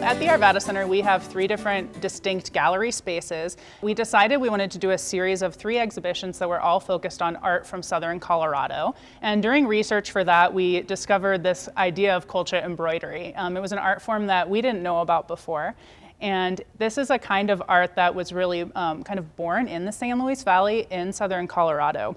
At the Arvada Center, we have 3 different distinct gallery spaces. We decided we wanted to do a series of 3 exhibitions that were all focused on art from southern Colorado. And during research for that, we discovered this idea of Colcha Embroidery. It was an art form that we didn't know about before. And this is a kind of art that was really kind of born in the San Luis Valley in southern Colorado.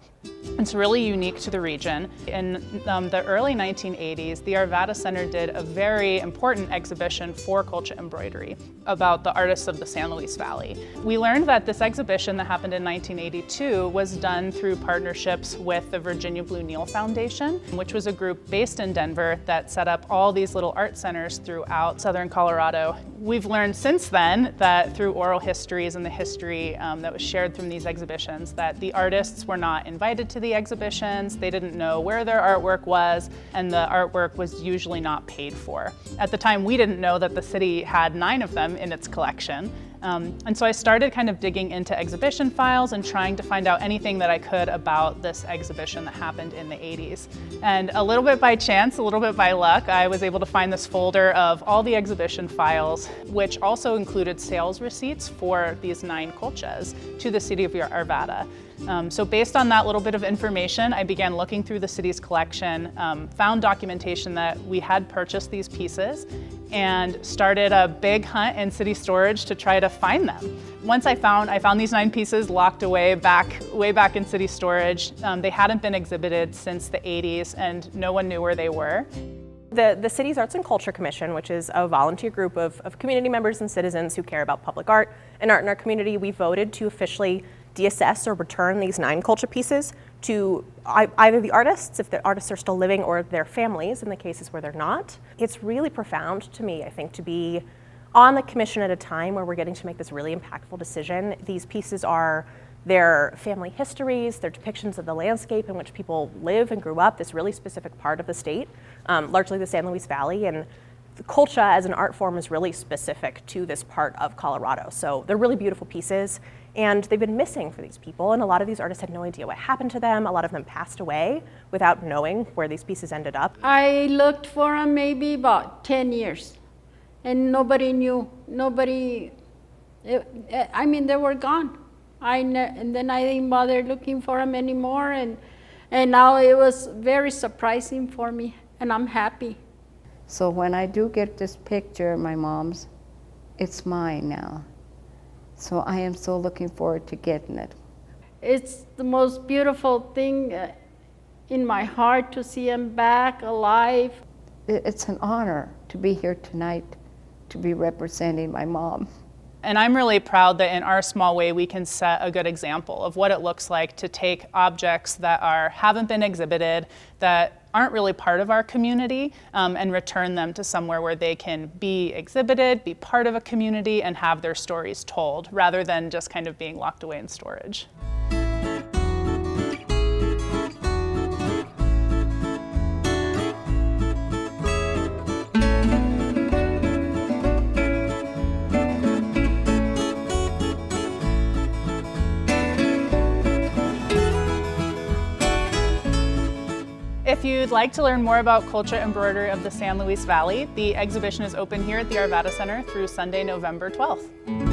It's really unique to the region. In the early 1980s, the Arvada Center did a very important exhibition for Colcha Embroidery about the artists of the San Luis Valley. We learned that this exhibition that happened in 1982 was done through partnerships with the Virginia Blue Neal Foundation, which was a group based in Denver that set up all these little art centers throughout southern Colorado. We've learned since then that through oral histories and the history that was shared from these exhibitions that the artists were not invited to the exhibitions, they didn't know where their artwork was, and the artwork was usually not paid for. At the time, we didn't know that the city had 9 of them in its collection. And so I started kind of digging into exhibition files and trying to find out anything that I could about this exhibition that happened in the 80s. And a little bit by chance, a little bit by luck, I was able to find this folder of all the exhibition files, which also included sales receipts for these 9 colchas to the city of Arvada. So based on that little bit of information, I began looking through the city's collection, found documentation that we had purchased these pieces, and started a big hunt in city storage to try to find them. Once I found these 9 pieces locked away way back in city storage. They hadn't been exhibited since the 80s, and no one knew where they were. The city's Arts and Culture Commission, which is a volunteer group of community members and citizens who care about public art and art in our community, we voted to officially deaccess or return these 9 colcha pieces to either the artists, if the artists are still living, or their families in the cases where they're not. It's really profound to me, I think, to be on the commission at a time where we're getting to make this really impactful decision. These pieces are their family histories, their depictions of the landscape in which people live and grew up, this really specific part of the state, largely the San Luis Valley. And the colcha as an art form is really specific to this part of Colorado. So they're really beautiful pieces, and they've been missing for these people, and a lot of these artists had no idea what happened to them. A lot of them passed away without knowing where these pieces ended up. I looked for them maybe about 10 years, and nobody knew. I mean, they were gone. And then I didn't bother looking for them anymore, and now it was very surprising for me, and I'm happy. So when I do get this picture, my mom's, it's mine now. So I am so looking forward to getting it. It's the most beautiful thing in my heart to see him back alive. It's an honor to be here tonight to be representing my mom. And I'm really proud that in our small way we can set a good example of what it looks like to take objects that haven't been exhibited, that aren't really part of our community, and return them to somewhere where they can be exhibited, be part of a community, and have their stories told, rather than just kind of being locked away in storage. If you'd like to learn more about Colcha Embroidery of the San Luis Valley, the exhibition is open here at the Arvada Center through Sunday, November 12th.